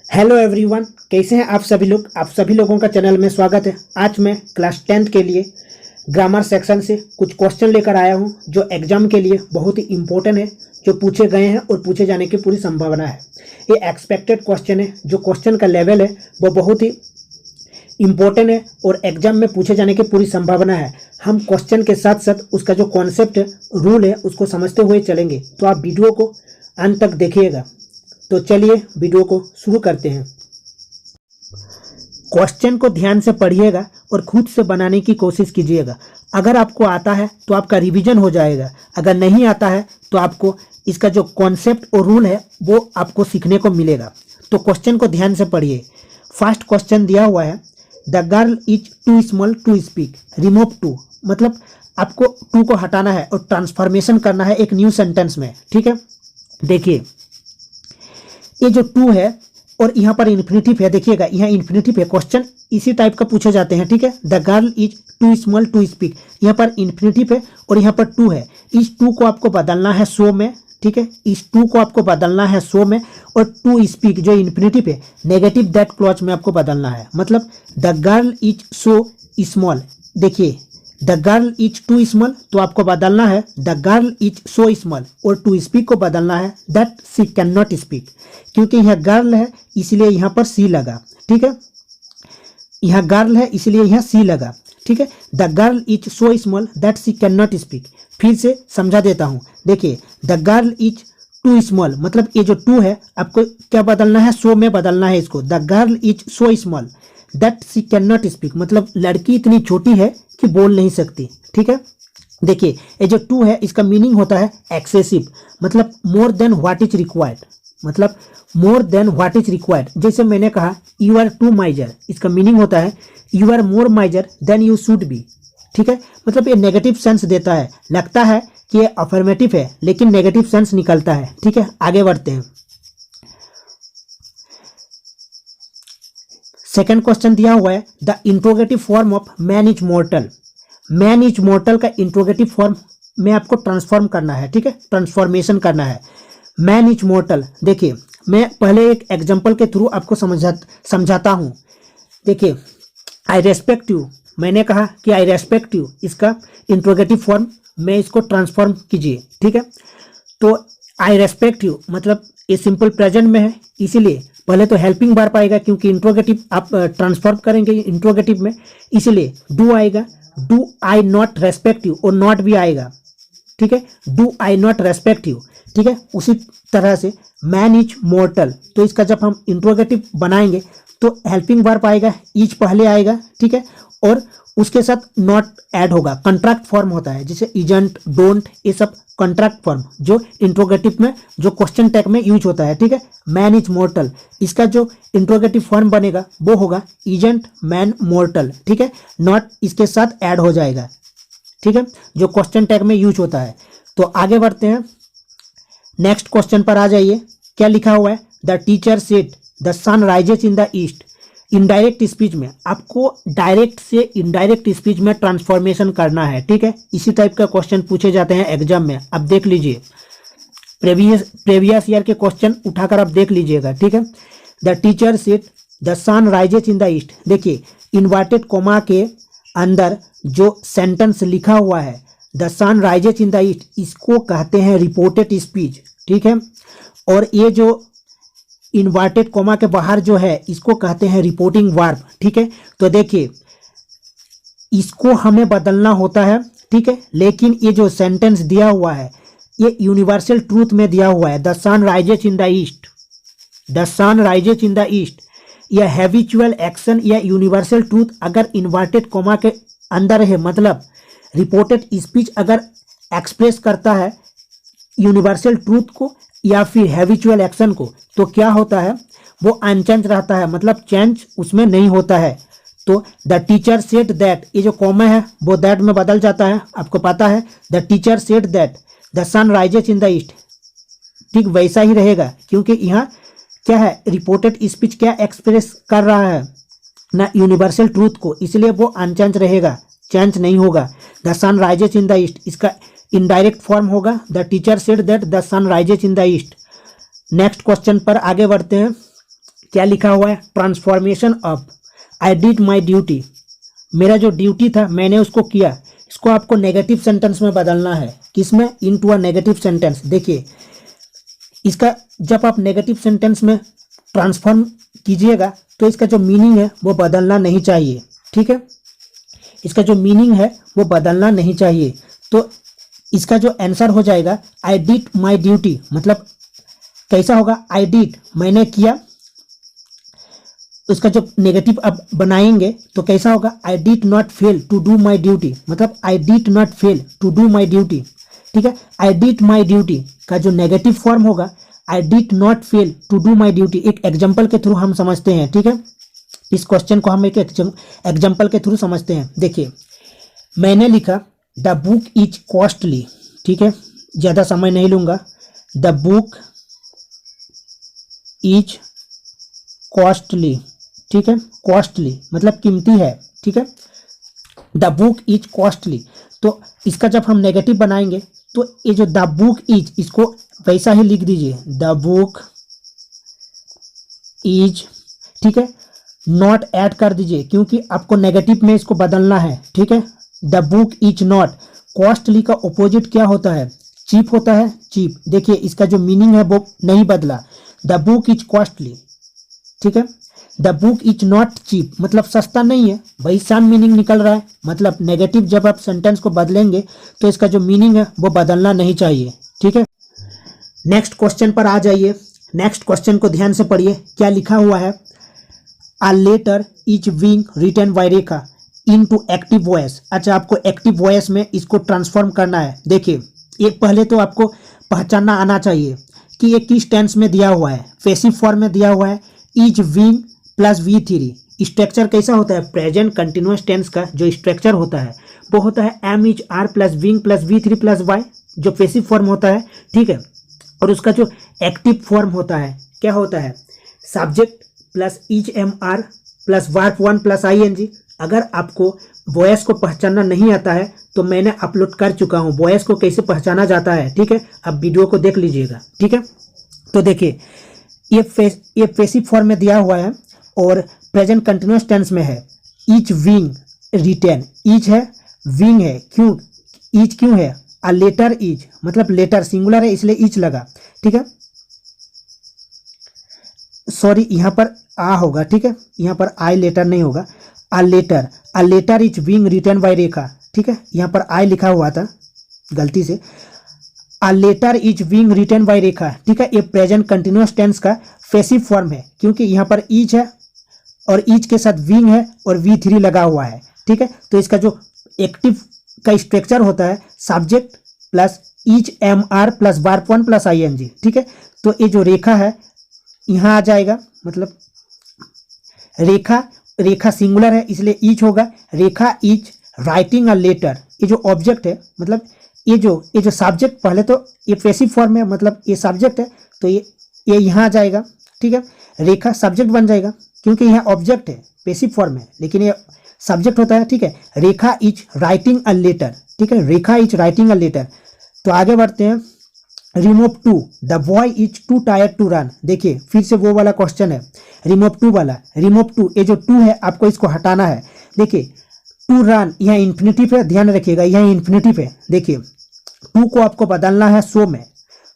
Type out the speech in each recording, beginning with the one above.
Hello everyone, कैसे हैं आप सभी लोग। आप सभी लोगों का चैनल में स्वागत है। आज मैं क्लास 10th के लिए ग्रामर सेक्शन से कुछ क्वेश्चन लेकर आया हूं जो एग्जाम के लिए बहुत ही इम्पोर्टेंट है, जो पूछे गए हैं और पूछे जाने की पूरी संभावना है। ये एक्सपेक्टेड क्वेश्चन है, जो क्वेश्चन का लेवल है वो बहुत ही इम्पोर्टेंट है और एग्जाम में पूछे जाने की पूरी संभावना है। हम क्वेश्चन के साथ साथ उसका जो कॉन्सेप्ट है, रूल है, उसको समझते हुए चलेंगे। तो आप वीडियो को अंत तक देखिएगा। तो चलिए वीडियो को शुरू करते हैं। क्वेश्चन को ध्यान से पढ़िएगा और खुद से बनाने की कोशिश कीजिएगा। अगर आपको आता है तो आपका रिवीजन हो जाएगा, अगर नहीं आता है तो आपको इसका जो कॉन्सेप्ट और रूल है वो आपको सीखने को मिलेगा। तो क्वेश्चन को ध्यान से पढ़िए। फर्स्ट क्वेश्चन दिया हुआ है, the girl is too small to speak, remove to, मतलब आपको टू को हटाना है और ट्रांसफॉर्मेशन करना है एक न्यू सेंटेंस में। ठीक है, देखिए ये जो टू है और यहाँ पर इन्फिनिटिव है, देखिएगा यहाँ इन्फिनिटिव है। क्वेश्चन इसी टाइप का पूछे जाते हैं। ठीक है, the girl is too small to speak, यहाँ पर इन्फिनिटिव है और यहाँ पर टू है। इस टू को आपको बदलना है सो में। ठीक है, इस टू को आपको बदलना है सो में, और टू स्पीक जो इन्फिनिटिव है नेगेटिव दैट क्लॉज में आपको बदलना है। मतलब the girl is so small, देखिए the girl is too small तो आपको बदलना है the girl is so small, और टू स्पीक को बदलना है that she can not speak, क्योंकि यहाँ गर्ल है इसलिए यहाँ पर सी लगा। ठीक है, यहाँ गर्ल है इसलिए यहाँ सी लगा। ठीक है, the girl is so small that she can not speak. फिर से समझा देता हूँ, देखिए the girl is too small, मतलब ये जो टू है आपको क्या बदलना है, सो में बदलना है इसको। The girl is so small that she can not speak, मतलब लड़की इतनी छोटी है कि बोल नहीं सकती। ठीक है, देखिए ये जो टू है इसका मीनिंग होता है एक्सेसिव, मतलब more than what is required, मतलब more than what is required. जैसे मैंने कहा यू आर टू माइजर, इसका मीनिंग होता है you are more miser than you should be. ठीक है, मतलब ये नेगेटिव सेंस देता है, लगता है कि ये अफर्मेटिव है लेकिन नेगेटिव सेंस निकलता है। ठीक है, आगे बढ़ते हैं। सेकंड क्वेश्चन दिया हुआ है, the interrogative form of man is मॉर्टल। Man is मॉर्टल का इंट्रोगेटिव फॉर्म में आपको ट्रांसफॉर्म करना है। ठीक है, ट्रांसफॉर्मेशन करना है। मैन इज मॉर्टल, देखिए मैं पहले एक एग्जांपल के थ्रू आपको समझाता हूँ। देखिए आई रेस्पेक्ट यू, मैंने कहा कि आई रेस्पेक्ट यू, इसका इंट्रोगेटिव फॉर्म में इसको ट्रांसफॉर्म कीजिए। ठीक है, तो आई रेस्पेक्ट यू मतलब ये सिंपल प्रेजेंट में है, इसीलिए पहले तो हेल्पिंग वर्ब आएगा, क्योंकि इंट्रोगेटिव आप ट्रांसफॉर्म करेंगे इंट्रोगेटिव में, इसलिए डू आएगा। Do I not respect you, और नॉट भी आएगा। ठीक है, do I not respect you. ठीक है, उसी तरह से मैन इज मॉर्टल, तो इसका जब हम इंट्रोगेटिव बनाएंगे तो हेल्पिंग वर्ब आएगा, इज पहले आएगा। ठीक है, और उसके साथ नॉट ऐड होगा, कंट्रैक्ट फॉर्म होता है, जैसे इजंट, डोंट, ये सब कंट्रैक्ट फॉर्म जो इंट्रोगेटिव में जो क्वेश्चन टैग में यूज होता है। ठीक है, मैन इज मॉर्टल, इसका जो इंट्रोगेटिव फॉर्म बनेगा वो होगा इजंट मैन मॉर्टल। ठीक है, नॉट इसके साथ ऐड हो जाएगा। ठीक है, जो क्वेश्चन टैग में यूज होता है। तो आगे बढ़ते हैं, नेक्स्ट क्वेश्चन पर आ जाइए। क्या लिखा हुआ है, the teacher said the sun rises in the east. Indirect speech में आपको डायरेक्ट से इनडायरेक्ट स्पीच में ट्रांसफॉर्मेशन करना है। ठीक है, इसी टाइप का क्वेश्चन पूछे जाते हैं एग्जाम में। अब देख लीजिए, प्रेवियस ईयर के क्वेश्चन उठाकर आप देख लीजिएगा। ठीक है, the teacher said the sun rises in the east, देखिए इन्वर्टेड कोमा के अंदर जो सेंटेंस लिखा हुआ है the sun rises in the east, इसको कहते हैं रिपोर्टेड स्पीच। ठीक है, और ये जो इन्वर्टेड कोमा के बाहर जो है इसको कहते हैं रिपोर्टिंग वर्ब। ठीक है, तो देखिए इसको हमें बदलना होता है। ठीक है, लेकिन ये जो सेंटेंस दिया हुआ है ये यूनिवर्सल ट्रूथ में दिया हुआ है, the sun rises in the east, the sun rises in the east. यह हैबिचुअल एक्शन या यूनिवर्सल ट्रूथ अगर इन्वर्टेड कोमा के अंदर है, मतलब रिपोर्टेड स्पीच अगर एक्सप्रेस करता है यूनिवर्सल ट्रूथ को या फिर हैबिचुअल एक्शन को, तो क्या होता है, वो अनचेंज रहता है, मतलब चेंज उसमें नहीं होता है। तो द टीचर सेड दैट, ये जो कॉमा है वो दैट में बदल जाता है, आपको पता है। The teacher said that the sun rises in the east, ठीक वैसा ही रहेगा, क्योंकि यहाँ क्या है, रिपोर्टेड स्पीच क्या एक्सप्रेस कर रहा है ना, यूनिवर्सल ट्रूथ को, इसलिए वो अनचेंज रहेगा, चेंज नहीं होगा। The sun rises in the east, इसका इनडायरेक्ट फॉर्म होगा the teacher said that the sun rises in the east. Next question पर आगे बढ़ते हैं। क्या लिखा हुआ है, transformation of, I did my duty, मेरा जो ड्यूटी था मैंने उसको किया। इसको आपको नेगेटिव सेंटेंस में बदलना है, किसमें, इनटू अ नेगेटिव सेंटेंस। देखिए इसका जब आप नेगेटिव सेंटेंस में ट्रांसफॉर्म कीजिएगा तो इसका जो मीनिंग है वो बदलना नहीं चाहिए, ठीक है, इसका जो मीनिंग है वो बदलना नहीं चाहिए। तो इसका जो आंसर हो जाएगा आई डिड माई ड्यूटी, मतलब कैसा होगा, आई डिड मैंने किया, उसका जो नेगेटिव अब बनाएंगे तो कैसा होगा, I did not fail to do my duty, मतलब I did not fail to do my duty, ठीक है। आई डिड माई ड्यूटी का जो नेगेटिव फॉर्म होगा I did not fail to do my duty, एक एग्जाम्पल के थ्रू हम समझते हैं, ठीक है। इस क्वेश्चन को हम एक एग्जाम्पल के थ्रू समझते हैं। देखिए मैंने लिखा द बुक इज कॉस्टली, ठीक है, ज़्यादा समय नहीं लूँगा, द बुक इज कॉस्टली, ठीक है, कॉस्टली मतलब कीमती है, ठीक है, द बुक इज कॉस्टली। तो इसका जब हम नेगेटिव बनाएंगे तो ये जो द बुक इज, इसको वैसा ही लिख दीजिए, द बुक इज, ठीक है, नॉट ऐड कर दीजिए क्योंकि आपको नेगेटिव में इसको बदलना है, ठीक है। The book is not, costly का ऑपोजिट क्या होता है, चीप होता है, चीप। देखिए इसका जो मीनिंग है वो नहीं बदला, द बुक इज कॉस्टली, ठीक है, the book is not cheap मतलब सस्ता नहीं है, वही सेम मीनिंग निकल रहा है। मतलब नेगेटिव जब आप सेंटेंस को बदलेंगे तो इसका जो मीनिंग है वो बदलना नहीं चाहिए, ठीक है। नेक्स्ट क्वेश्चन पर आ जाइए, नेक्स्ट क्वेश्चन को ध्यान से पढ़िए, क्या लिखा हुआ है, a letter is being written by Rekha into active voice. अच्छा आपको एक्टिव वॉइस में इसको ट्रांसफॉर्म करना है। देखिए ये पहले तो आपको पहचानना आना चाहिए कि ये किस टेंस में दिया हुआ है, पैसिव फॉर्म में दिया हुआ है, is being plus V3। Structure कैसा होता है, प्रेजेंट कंटिन्यूस टेंस का जो स्ट्रक्चर होता है वो होता है am is are plus being plus V3 plus by, जो पैसिव फॉर्म होता है, ठीक है। और उसका जो एक्टिव फॉर्म होता है क्या होता है, subject plus is am are plus verb 1 plus ING। अगर आपको वॉयस को पहचानना नहीं आता है तो मैंने अपलोड कर चुका हूँ वॉयस को कैसे पहचाना जाता है, ठीक है, आप वीडियो को देख लीजिएगा, ठीक है। तो देखिए ये पैसिव फॉर्म में दिया हुआ है और प्रेजेंट कंटिन्यूस टेंस में है, ईच विंग रिटेन, ईच है विंग है, क्यों ईच क्यों है, अ लेटर इज मतलब लेटर सिंगुलर है इसलिए ईच लगा, ठीक है, सॉरी यहाँ पर आ होगा, ठीक है, यहाँ पर आई लेटर नहीं होगा, a letter is being written by Rekha, ठीक है, यहाँ पर आई लिखा हुआ था गलती से, a letter is being written by Rekha, ठीक है। ये प्रेजेंट कंटिन्यूस टेंस का पैसिव फॉर्म है क्योंकि यहाँ पर ईच है और ईच के साथ विंग है और V3 लगा हुआ है, ठीक है। तो इसका जो एक्टिव का स्ट्रक्चर होता है subject plus each am are plus verb 1 plus ING, ठीक है। तो ये जो रेखा है यहाँ आ जाएगा, मतलब रेखा सिंगुलर है इसलिए ईच होगा, रेखा इज राइटिंग अ लेटर, ये जो ऑब्जेक्ट है मतलब ये जो सब्जेक्ट, पहले तो ये पैसिव फॉर्म है मतलब ये सब्जेक्ट है तो ये यहाँ आ जाएगा, ठीक है, रेखा सब्जेक्ट बन जाएगा क्योंकि यहाँ ऑब्जेक्ट है, पैसिव फॉर्म है लेकिन ये सब्जेक्ट होता है, ठीक है। Rekha is writing a letter, ठीक है, Rekha is writing a letter. तो आगे बढ़ते हैं, remove to, the boy is too tired to run. देखिए फिर से वो वाला क्वेश्चन है रिमूव टू वाला, रिमूव टू, ये जो टू है आपको इसको हटाना है। देखिए टू रन यहाँ इन्फिनिटिव है, ध्यान रखिएगा यहाँ इन्फिनिटिव है। देखिए टू को आपको बदलना है सो में,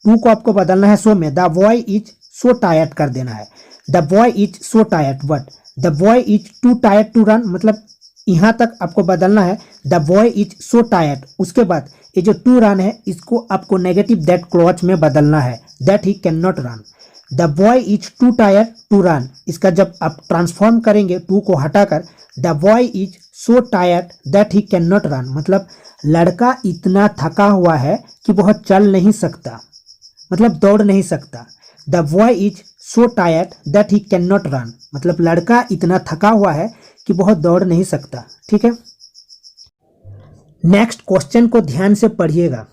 टू को आपको बदलना है सो में, the boy is so tired कर देना है, the boy is so tired, but the boy is too tired to run, मतलब यहाँ तक आपको बदलना है the boy is so tired. उसके बाद ये जो टू रन है इसको आपको नेगेटिव दैट क्लॉज में बदलना है, that he can not run, the boy is too tired to run. इसका जब आप ट्रांसफॉर्म करेंगे टू को हटाकर, the boy is so tired that he can not run, मतलब लड़का इतना थका हुआ है कि वह चल नहीं सकता, मतलब दौड़ नहीं सकता। The boy is so tired that he can not run, मतलब लड़का इतना थका हुआ है कि वह दौड़ नहीं सकता, ठीक है। नेक्स्ट क्वेश्चन को ध्यान से पढ़िएगा,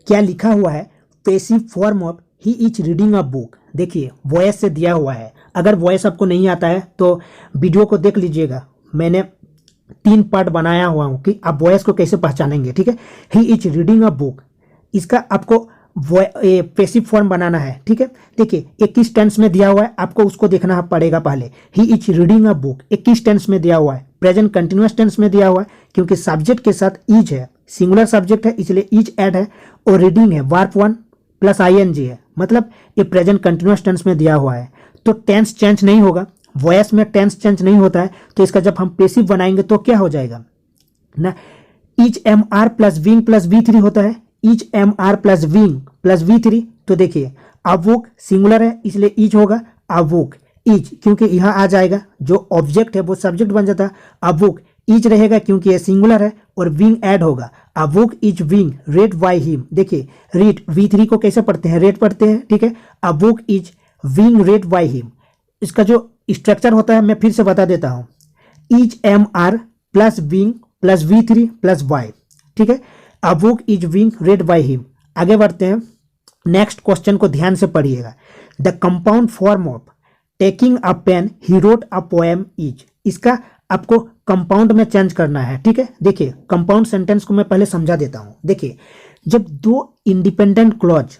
क्या लिखा हुआ है, passive form of he is reading a book. देखिए वॉइस से दिया हुआ है, अगर वॉइस आपको नहीं आता है तो वीडियो को देख लीजिएगा, मैंने 3 पार्ट बनाया हुआ हूँ कि आप वॉइस को कैसे पहचानेंगे, ठीक है। He is reading a book, इसका आपको पैसिव फॉर्म बनाना है, ठीक है। देखिए ये किस टेंस में दिया हुआ है आपको उसको देखना पड़ेगा पहले। He is reading a book, ये किस टेंस में दिया हुआ है, प्रेजेंट कंटिन्यूअस टेंस में दिया हुआ है, क्योंकि सब्जेक्ट के साथ इज है, सिंगुलर सब्जेक्ट है इसलिए इज ऐड है, और रीडिंग है वर्ब 1 प्लस आईएनजी है, मतलब ये प्रेजेंट कंटिन्यूअस टेंस में दिया हुआ है। तो टेंस चेंज नहीं होगा, वॉइस में टेंस चेंज नहीं होता है, तो इसका जब हम पैसिव बनाएंगे तो क्या हो जाएगा ना, is am are plus being plus V3 होता है, is am are plus being plus V3। तो देखिए अवोक सिंगुलर है इसलिए इज होगा, अवोक इज क्योंकि यहाँ आ जाएगा जो ऑब्जेक्ट है वो सब्जेक्ट बन जाता है, अवोक इज रहेगा क्योंकि ये सिंगुलर है, और विंग ऐड होगा, अवोक is being read by him. देखिए रीड V3 को कैसे पढ़ते हैं, रेड पढ़ते हैं, ठीक है। A book is being read by him, इसका जो स्ट्रक्चर होता है मैं फिर से बता देता हूँ, is am are plus being plus V3 plus by, ठीक है। A book is being read by him. आगे बढ़ते हैं, नेक्स्ट क्वेश्चन को ध्यान से पढ़िएगा। The compound form of taking a pen he wrote a poem is, इसका आपको कंपाउंड में चेंज करना है, ठीक है। देखिए कंपाउंड सेंटेंस को मैं पहले समझा देता हूं। देखिए जब दो इंडिपेंडेंट क्लॉज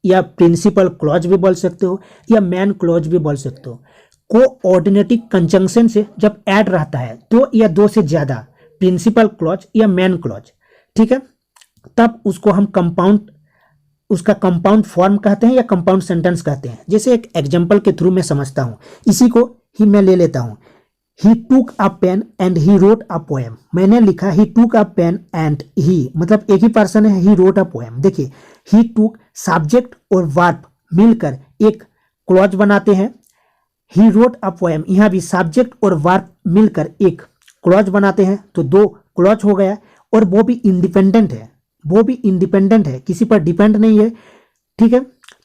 या प्रिंसिपल क्लॉज भी बोल सकते हो या मैन क्लॉज भी बोल सकते हो, कोऑर्डिनेटिव कंजंक्शन से जब ऐड रहता है तो या दो से ज्यादा प्रिंसिपल क्लॉज या मैन क्लॉज, ठीक है, तब उसको हम उसका कंपाउंड फॉर्म कहते हैं या कंपाउंड सेंटेंस कहते हैं। जैसे एक एग्जांपल के थ्रू मैं समझता हूं, इसी को ही मैं ले लेता हूं। He took a pen and he wrote a poem, मैंने लिखा ही टूक अ पेन एंड ही, मतलब एक ही पर्सन है, ही रोट अ पोएम। देखिए ही टूक सब्जेक्ट और वर्ब मिलकर एक क्लॉज बनाते हैं, ही रोट अ पोएम यहाँ भी सब्जेक्ट और वर्ब मिलकर एक क्लॉज बनाते हैं, तो दो क्लॉज हो गया, और वो भी इंडिपेंडेंट है, किसी पर डिपेंड नहीं है, ठीक है।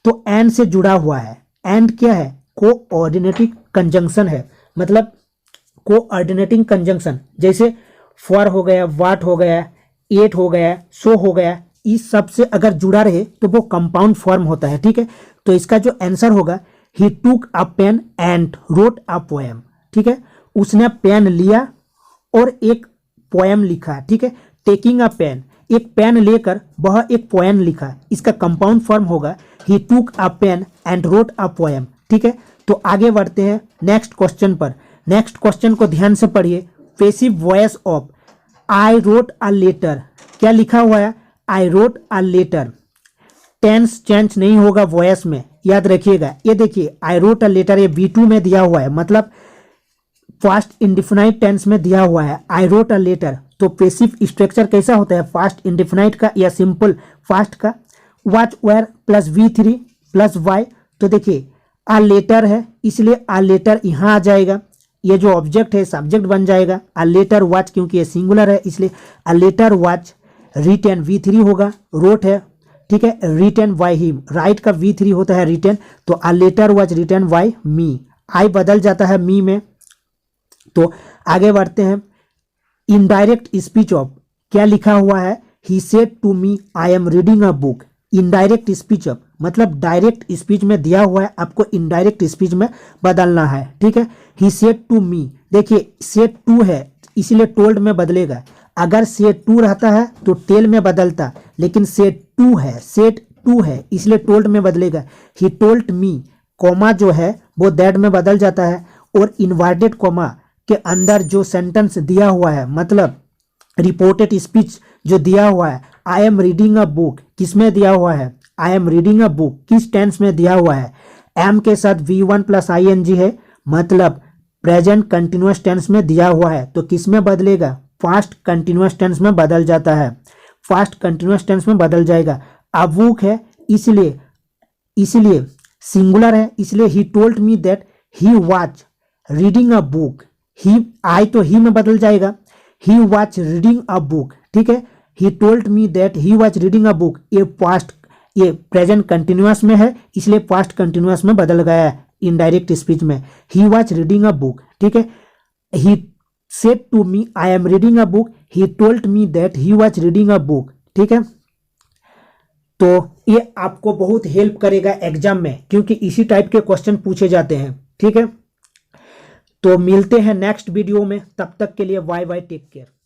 तो एंड से जुड़ा हुआ है, एंड क्या है, कोऑर्डिनेटिव कंजंक्शन है, मतलब कोऑर्डिनेटिंग कंजंक्शन, जैसे फॉर हो गया, वाट हो गया, एट हो गया, सो हो गया, इस सब से अगर जुड़ा रहे तो वो कंपाउंड फॉर्म होता है, ठीक है। तो इसका जो आंसर होगा, he took a pen and wrote a poem, ठीक है, उसने पेन लिया और एक पोएम लिखा, ठीक है। टेकिंग अ पेन, एक पेन लेकर वह एक पोएम लिखा, इसका कंपाउंड फॉर्म होगा he took a pen and wrote a poem, ठीक है। तो आगे बढ़ते हैं नेक्स्ट क्वेश्चन पर। नेक्स्ट क्वेश्चन को ध्यान से पढ़िए। Passive voice of I wrote a letter, क्या लिखा हुआ है, I wrote a letter, tense change नहीं होगा वॉइस में, याद रखिएगा। ये देखिए आई रोट अ लेटर, ये V2 में दिया हुआ है, मतलब फास्ट इंडिफिनाइट टेंस में दिया हुआ है, आई रोट अ लेटर। तो पैसिव स्ट्रक्चर कैसा होता है, फास्ट इंडिफिनाइट का या सिंपल फास्ट का, was were plus V3 plus by. तो देखिए आ लेटर है इसलिए आ लेटर यहाँ आ जाएगा, ये जो ऑब्जेक्ट है सब्जेक्ट बन जाएगा, आ लेटर वॉच क्योंकि ये सिंगुलर है इसलिए आ लेटर वॉच, रिटन V3 होगा, रोट है, ठीक है, रिटन बाय हिम, राइट का V3 होता है रिटन, तो a letter was written by me, I बदल जाता है मी में। तो आगे बढ़ते हैं, इनडायरेक्ट स्पीच ऑफ, क्या लिखा हुआ है, he said to me I am reading a book. Indirect speech of मतलब डायरेक्ट स्पीच में दिया हुआ है, आपको इनडायरेक्ट स्पीच में बदलना है, ठीक है। ही सेड टू मी, देखिए सेड टू है इसलिए टोल्ड में बदलेगा, अगर सेड टू रहता है तो टेल में बदलता, लेकिन सेड टू है इसलिए टोल्ड में बदलेगा। ही टोल्ड मी, कॉमा जो है वो दैट में बदल जाता है, और इन्वर्टेड कॉमा के अंदर जो सेंटेंस दिया हुआ है, मतलब रिपोर्टेड स्पीच जो दिया हुआ है, आई एम रीडिंग अ बुक, किसमें दिया हुआ है, आई एम रीडिंग अ बुक किस टेंस में दिया हुआ है, एम के साथ V1 प्लस ING है, मतलब प्रेजेंट कंटिन्यूअस टेंस में दिया हुआ है, तो किस में बदलेगा, फास्ट कंटिन्यूअस टेंस में बदल जाता है, फास्ट कंटिन्यूअस टेंस में बदल जाएगा। अबूक है इसलिए सिंगुलर है, इसलिए he told me that he was reading a book, he I तो ही में बदल जाएगा, he was reading a book, ठीक है। He told me that he was reading a book, ये प्रेजेंट कंटिन्यूअस में है इसलिए पास्ट कंटिन्यूअस में बदल गया है इनडायरेक्ट स्पीच में, he was reading a book, ठीक है। He said to me I am reading a book, he told me that he was reading a book, ठीक है। तो ये आपको बहुत हेल्प करेगा एग्जाम में, क्योंकि इसी टाइप के क्वेश्चन पूछे जाते हैं, ठीक है। तो मिलते हैं नेक्स्ट वीडियो में, तब तक के लिए बाय बाय, टेक केयर।